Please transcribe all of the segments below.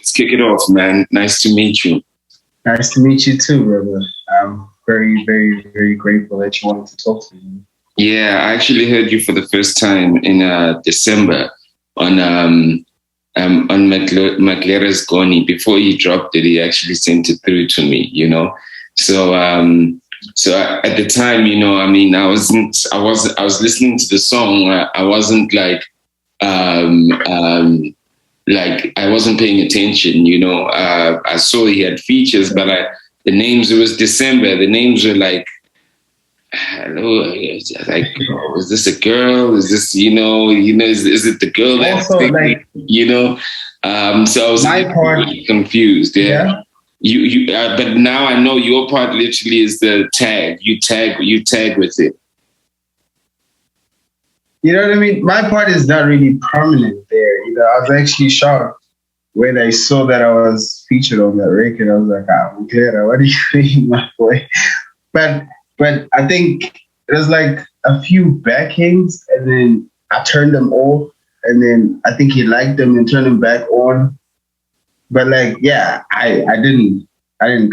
Let's kick it off, man. Nice to meet you. Nice to meet you too, brother. I'm very, very, very grateful that you wanted to talk to me. Yeah, I actually heard you for the first time in December on McLaren's Goni. Before he dropped it, he actually sent it through to me, you know. So at the time, you know, I mean, I was listening to the song. I wasn't like I wasn't paying attention, you know. I saw he had features, but the names, it was December. The names were like, hello, like, oh, is this a girl? Is this, is it the girl that's also like, you know? So I was really confused. Yeah. You but now I know your part literally is the tag. You tag with it. You know what I mean? My part is not really permanent there. You know, I was actually shocked when I saw that I was featured on that record. I was like, I'm glad. What are you doing, my boy? But I think it was like a few backings, and then I turned them off, and then I think he liked them and turned them back on. But like, yeah, I didn't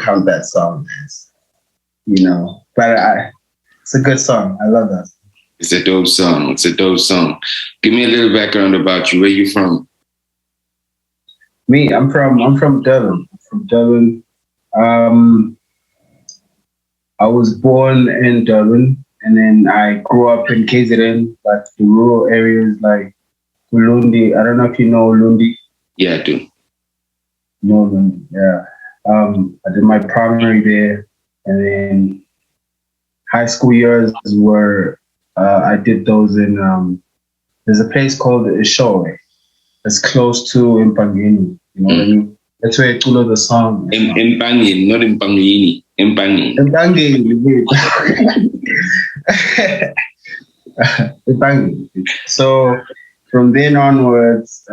count that song as, you know. But it's a good song. I love that. It's a dope song. Give me a little background about you. Where you from? Me, I'm from Durban. I was born in Durban, and then I grew up in KZN, like the rural areas like Ulundi. I don't know if you know Ulundi. Yeah, I do. No, Ulundi, yeah. I did my primary there, and then high school years were I did those in there's a place called Ishowe. It's close to Mpangeni. You know what I mean? That's where I told the song. Mpangeni, not Mpangeni. Mpangeni. So from then onwards,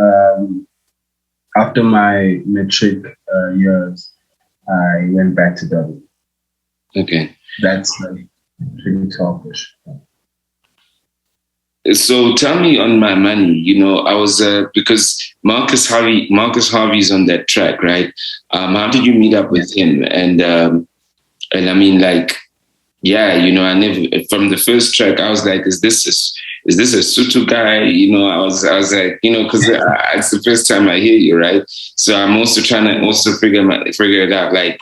after my matric years, I went back to Dublin. Okay. That's like pretty selfish. So tell me on My Money, you know, I was because Marcus Harvey's on that track, right? How did you meet up with him? And I mean, like, yeah, you know, I never, from the first track, I was like, is this a Sutu guy? You know, I was like, you know, because it's the first time I hear you, right? So I'm also trying to also figure it out, like,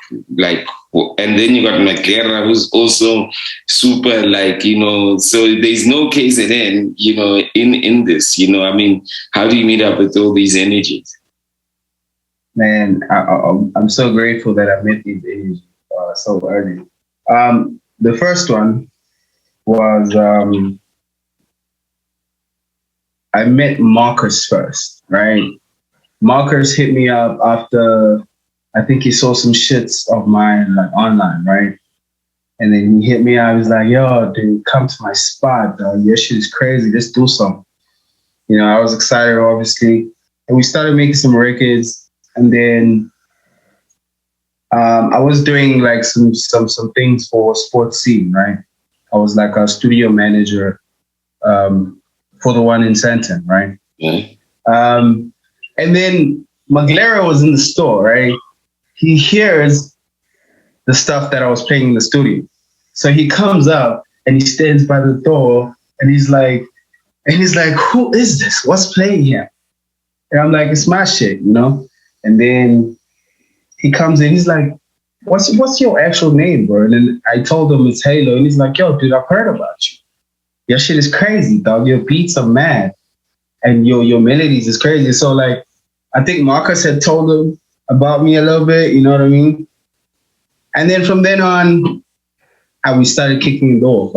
and then you got McLaren, who's also super, like, you know, so there's no KZN, you know, in this, you know, I mean, how do you meet up with all these energies? Man, I'm so grateful that I met these energies so early. The first one was I met Marcus first, right? Marcus hit me up after I think he saw some shits of mine like online, right? And then he hit me up. He was like, "Yo, dude, come to my spot. Your shit is crazy. Let's do something." You know, I was excited, obviously, and we started making some records. And then I was doing like some things for sports scene, right? I was like a studio manager for the one in Santon, right? Mm-hmm. And then McLaren was in the store, right? He hears the stuff that I was playing in the studio. So he comes up and he stands by the door and he's like, who is this? What's playing here? And I'm like, it's my shit, you know? And then he comes in, he's like, what's your actual name, bro? And then I told him it's Halo. And he's like, yo, dude, I've heard about you. Your shit is crazy, dog. Your beats are mad. And your melodies is crazy. So like, I think Marcus had told him about me a little bit, you know what I mean? And then from then on, we started kicking it off.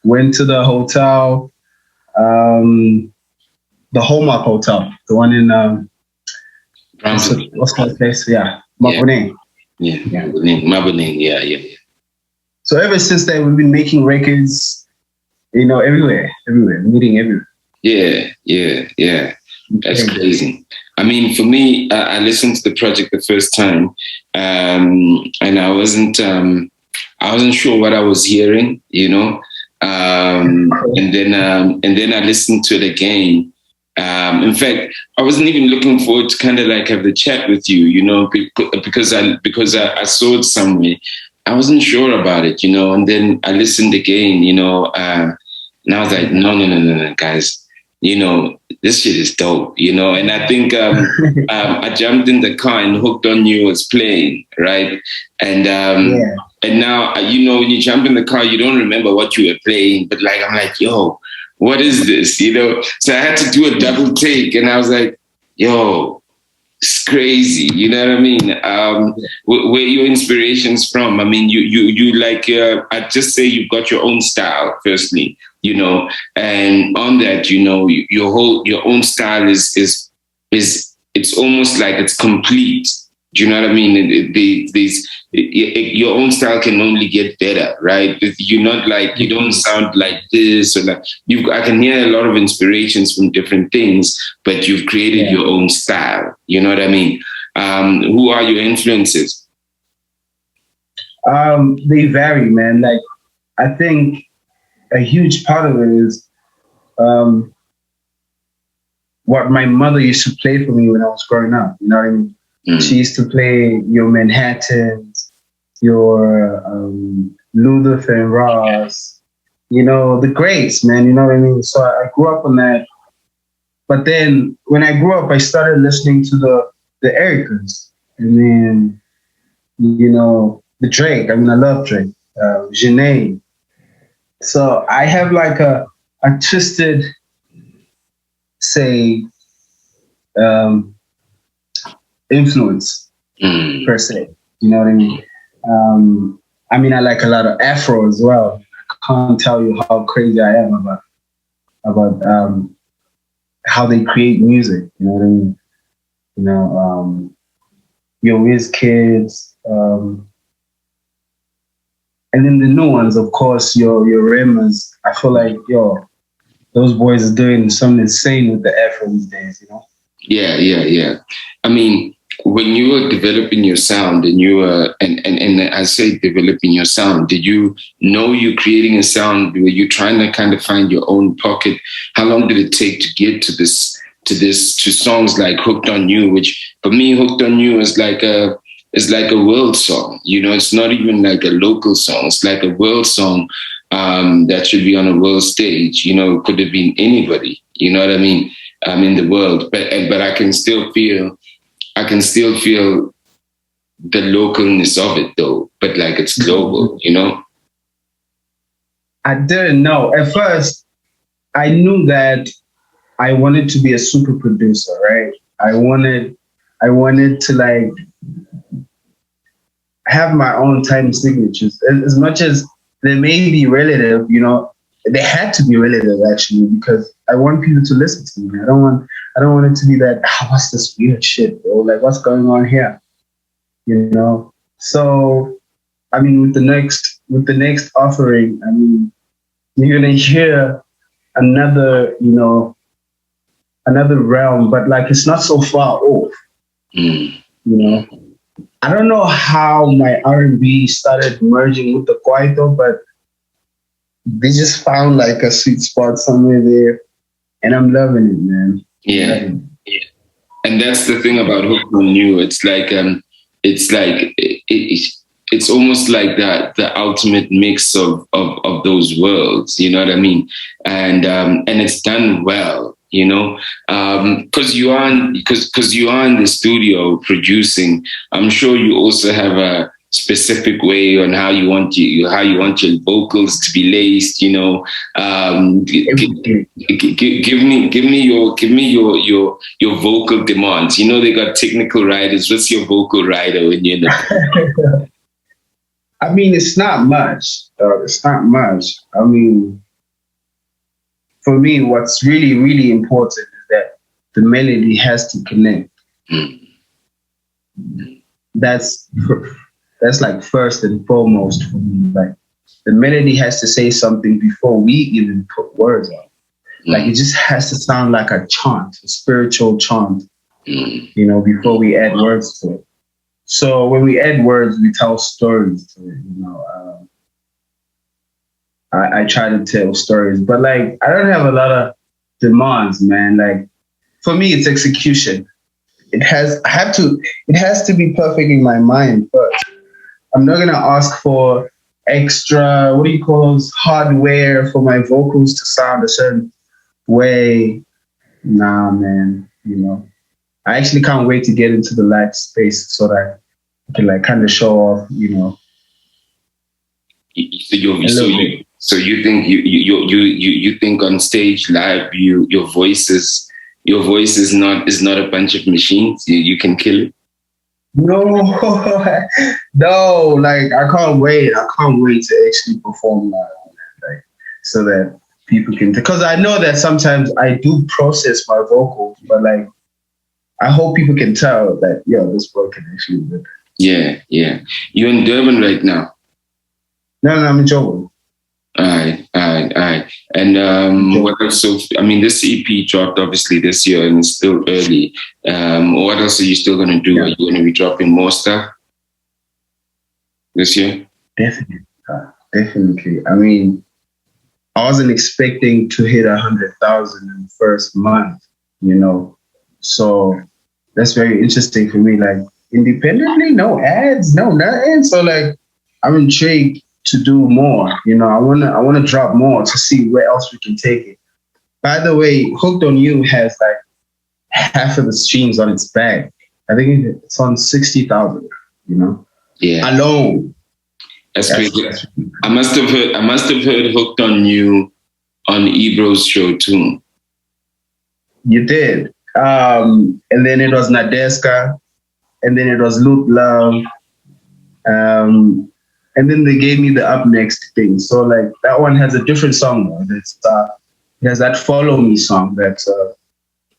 Went to the hotel, the Hallmark Hotel, the one in, what's that place? Yeah, Maboneng. Yeah, Maboneng, yeah. So ever since then, we've been making records, you know, everywhere, meeting everywhere. Yeah. That's crazy. I mean, for me, I listened to the project the first time, and I wasn't sure what I was hearing, you know. And then I listened to it again, In fact, I wasn't even looking forward to kind of like have the chat with you, because I saw it somewhere. I wasn't sure about it, and then I listened again, and I was like, no, no, no, no, no, guys, this shit is dope, and I think I jumped in the car and Hooked on You was playing, right? And Yeah. and now, when you jump in the car, you don't remember what you were playing, but like, I'm like, yo, what is this? So I had to do a double take, and I was like, yo, it's crazy. You know what I mean? Where your inspirations from? I mean, you like, I'd just say you've got your own style, firstly, and on that, your own style is it's almost like it's complete. Do you know what I mean? Your own style can only get better, right? You're not like, you don't sound like this or like I can hear a lot of inspirations from different things, but you've created your own style. You know what I mean? Who are your influences? They vary, man. Like, I think a huge part of it is what my mother used to play for me when I was growing up. You know what I mean? She used to play your Manhattans, your Luther Ross, the greats, man. You know what I mean? So I grew up on that. But then when I grew up, I started listening to the Ericas, and then the Drake. I mean, I love Drake, Janae. So I have like a twisted, say, influence per se. You know what I mean? I like a lot of Afro as well. I can't tell you how crazy I am about how they create music. You know what I mean? Your Wiz Kids, and then the new ones, of course, your Remas. I feel like those boys are doing something insane with the Afro these days. Yeah. I mean, when you were developing your sound and you were, and I say developing your sound, did you know you're creating a sound? Were you trying to kind of find your own pocket? How long did it take to get to songs like Hooked on You, which for me, Hooked on You is like a world song. It's not even like a local song. It's like a world song that should be on a world stage. It could have been anybody. You know what I mean? In the world, but I can still feel the localness of it, though. But like it's global. I didn't know at first. I knew that I wanted to be a super producer, right? I wanted to like have my own tiny signatures. As much as they may be relative, they had to be relative actually, because I want people to listen to me. I don't want it to be that, what's this weird shit, bro? Like, what's going on here? So I mean, with the next offering, I mean, you're gonna hear another realm, but like it's not so far off. I don't know how my R&B started merging with the Kwaito, but they just found like a sweet spot somewhere there, and I'm loving it, man. Yeah. And that's the thing about Hooked on You. It's like it's almost like the ultimate mix of those worlds. You know what I mean? And it's done well. Because you are in the studio producing. I'm sure you also have a specific way on how you want your vocals to be laced. Give me your vocal demands. They got technical writers. What's your vocal writer when you're in the I mean, it's not much. It's not much. I mean, for me, what's really, really important is that the melody has to connect. That's like first and foremost for me. Like, the melody has to say something before we even put words on. Like, it just has to sound like a chant, a spiritual chant, before we add words to it. So when we add words, we tell stories to it. I try to tell stories, but like I don't have a lot of demands, man. Like for me, it's execution. It has to be perfect in my mind first. I'm not gonna ask for extra, what do you call those, hardware for my vocals to sound a certain way. Nah, man, I actually can't wait to get into the live space so that I can like kind of show off, So you think you think on stage live your voice is not a bunch of machines. You can kill it. No, no, like I can't wait. I can't wait to actually perform live, like so that people can. Because I know that sometimes I do process my vocals, but like I hope people can tell that this boy can actually do it. Yeah. You're in Durban right now. No, I'm in Joburg. All right. And what else? So, I mean, this EP dropped obviously this year and it's still early. What else are you still going to do? Are you going to be dropping more stuff this year? Definitely. I mean, I wasn't expecting to hit 100,000 in the first month, so that's very interesting for me. Like independently, no ads, no nothing. So like, I'm intrigued to do more. I wanna drop more to see where else we can take it. By the way, Hooked on You has like half of the streams on its back. I think it's on 60,000. Yeah, alone. That's crazy. I must have heard Hooked on You on Ebro's show too. You did. And then it was Nadeska, and then it was Loop Love. And then they gave me the Up Next thing. So like that one has a different song though. It has that Follow Me song that's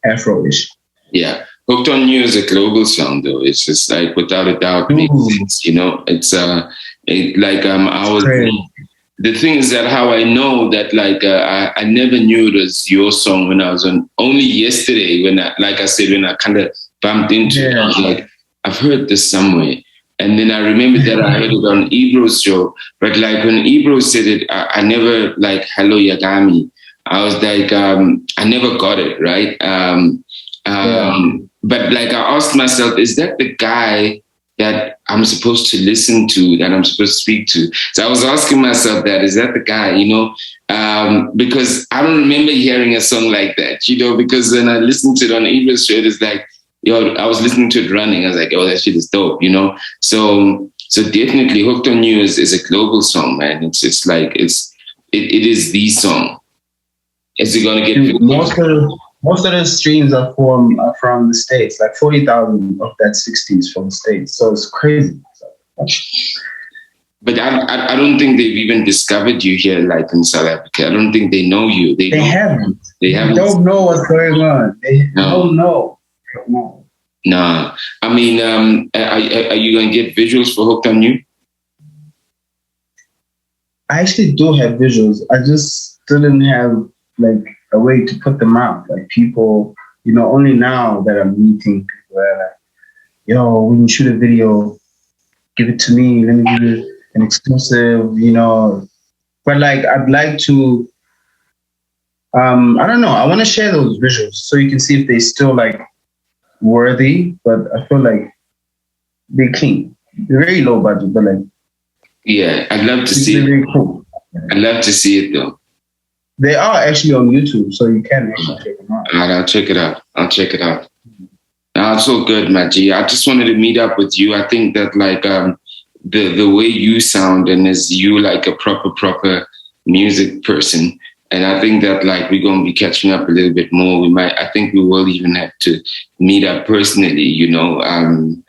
Afro-ish. Yeah. Hooked on You is a global song though. It's just like without a doubt makes sense, It's I was the thing is that how I know that I never knew it was your song when I was on only yesterday when I kind of bumped into it. I was like, I've heard this somewhere. And then I remember that I heard it on Ebro's show. But like when Ebro said it, I never like Halo Yagami. I was like, I never got it, right? But like I asked myself, is that the guy that I'm supposed to listen to, that I'm supposed to speak to? So I was asking myself that, is that the guy, because I don't remember hearing a song like that, because when I listened to it on Ebro's show, it's like, I was listening to it running. I was like, oh, that shit is dope, So definitely Hooked on You is a global song, man. It is the song. Is it gonna get most of the streams are from the States, like 40,000 of that 60 is from the States. So it's crazy. But I don't think they've even discovered you here, like in South Africa. I don't think they know you. They haven't. They don't know what's going on. They don't know. No. I mean, are you going to get visuals for Hooked on You? I actually do have visuals. I just didn't have like a way to put them out. Like people, only now that I'm meeting people are like, when you shoot a video, give it to me. Let me give you an exclusive, But like, I'd like to, I don't know. I want to share those visuals so you can see if they still like worthy, but I feel like they're clean. They're very low budget, but like, yeah, I'd love to see it. Very cool. I'd love to see it though. They are actually on YouTube, so you can actually check them out. All right, I'll check it out. It's so good, Maji. I just wanted to meet up with you. I think that like the way you sound and as you like a proper music person. And I think that like we're gonna be catching up a little bit more. I think we will even have to meet up personally,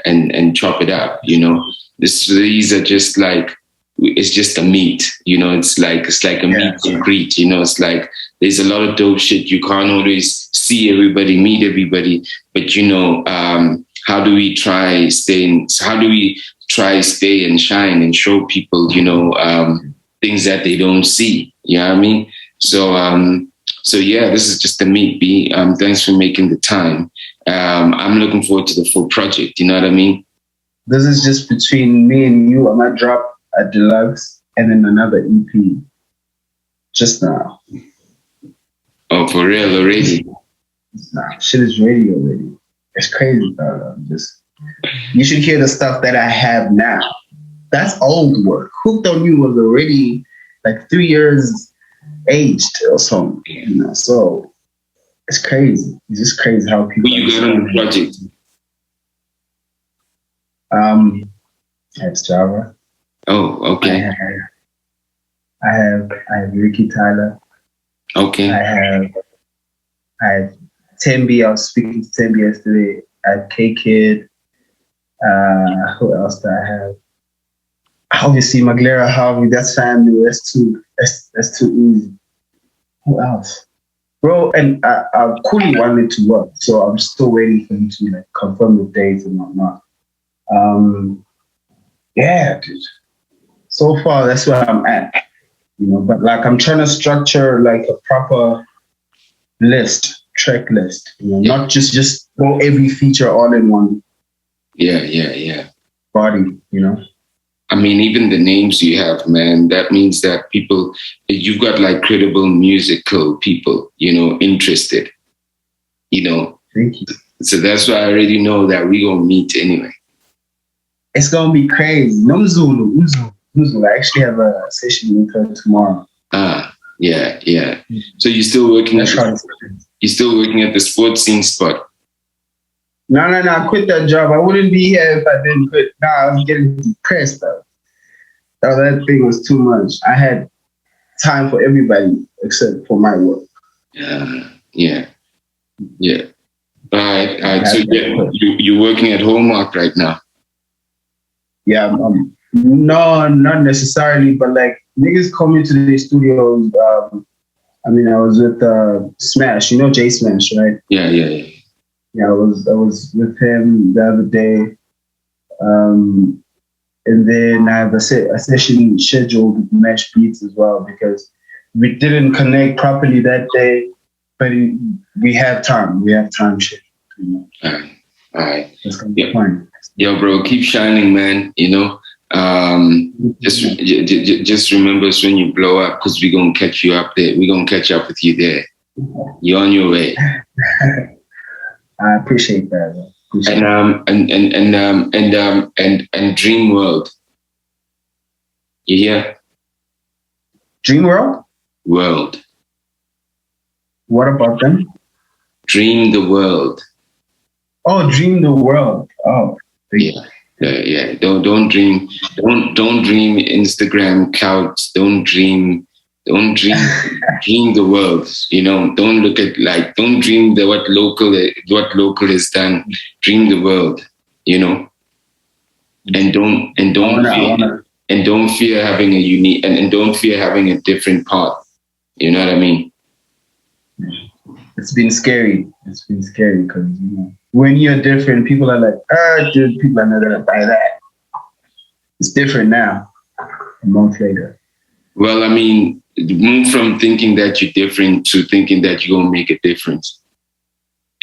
and chop it up, These are just like, it's just a meet, it's like a meet and greet, it's like there's a lot of dope shit. You can't always see everybody, meet everybody, but how do we try stay and shine and show people, things that they don't see, you know what I mean? So yeah, this is just a meet, B. Thanks for making the time. I'm looking forward to the full project, you know what I mean? This is just between me and you. I might drop a deluxe and then another EP just now. Oh, for real already? Nah, shit is ready already. It's crazy, bro. You should hear the stuff that I have now. That's old work. Hooked on You was already like 3 years aged or something. So it's crazy. It's just crazy how people. Who you got on the project? It's Java. Oh, okay. I have Ricky Tyler. Okay. I have Tembi. I was speaking to Tembi yesterday. I have K-Kid. Who else do I have? Obviously, Maglera Harvey. That's family. That's too easy. Who else? Bro, and I Kuli wanted to work, so I'm still waiting for him to like confirm the dates and whatnot. Yeah, dude. So far, that's where I'm at. But like I'm trying to structure like a proper track list. Not just throw every feature all in one. Yeah. Body. I mean, even the names you have, man, that means that you've got like credible musical people, interested, Thank you. So that's why I already know that we're going to meet anyway. It's going to be crazy. No Zulu. I actually have a session with her tomorrow. Yeah. So you're still working at the sports scene spot? No, I quit that job. I wouldn't be here if I didn't quit. I was getting depressed though. That thing was too much. I had time for everybody except for my work. Yeah. All right. So you're working at Hallmark right now? Yeah, no, not necessarily, but like niggas come into the studios. I was with Smash. Jay Smash, right? Yeah. Yeah, I was with him the other day, and then I have a session scheduled with Mesh Beats as well because we didn't connect properly that day, but we have time. We have time scheduled. All right. It's gonna be fun. Yo, bro, keep shining, man. Just remember us when you blow up because we're gonna catch you up there. We're gonna catch up with you there. You're on your way. I appreciate that. And Dream World. You hear? Dream World? World. What about them? Dream the World. Oh, Dream the World. Oh, yeah. Don't dream Instagram couch. Don't dream dream the world. Don't look at don't dream what local has done. Dream the world. And don't fear having a unique and don't fear having a different path. You know what I mean? It's been scary. It's been scary because when you're different, people are like, dude, people are not gonna buy that. It's different now. A month later. Well, I mean, move from thinking that you're different to thinking that you're gonna make a difference,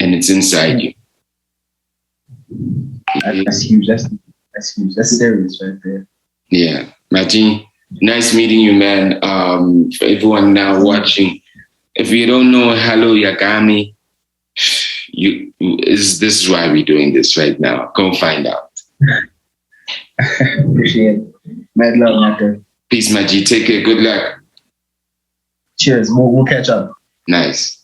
and it's inside you. That's huge. That's huge. That's serious right there. Yeah, Maji, nice meeting you, man. For everyone now watching, if you don't know Halo Yagami, this is why we're doing this right now. Go find out. Appreciate it. Mad love, Matter. Peace, Maji. Take care. Good luck. Cheers. We'll catch up. Nice.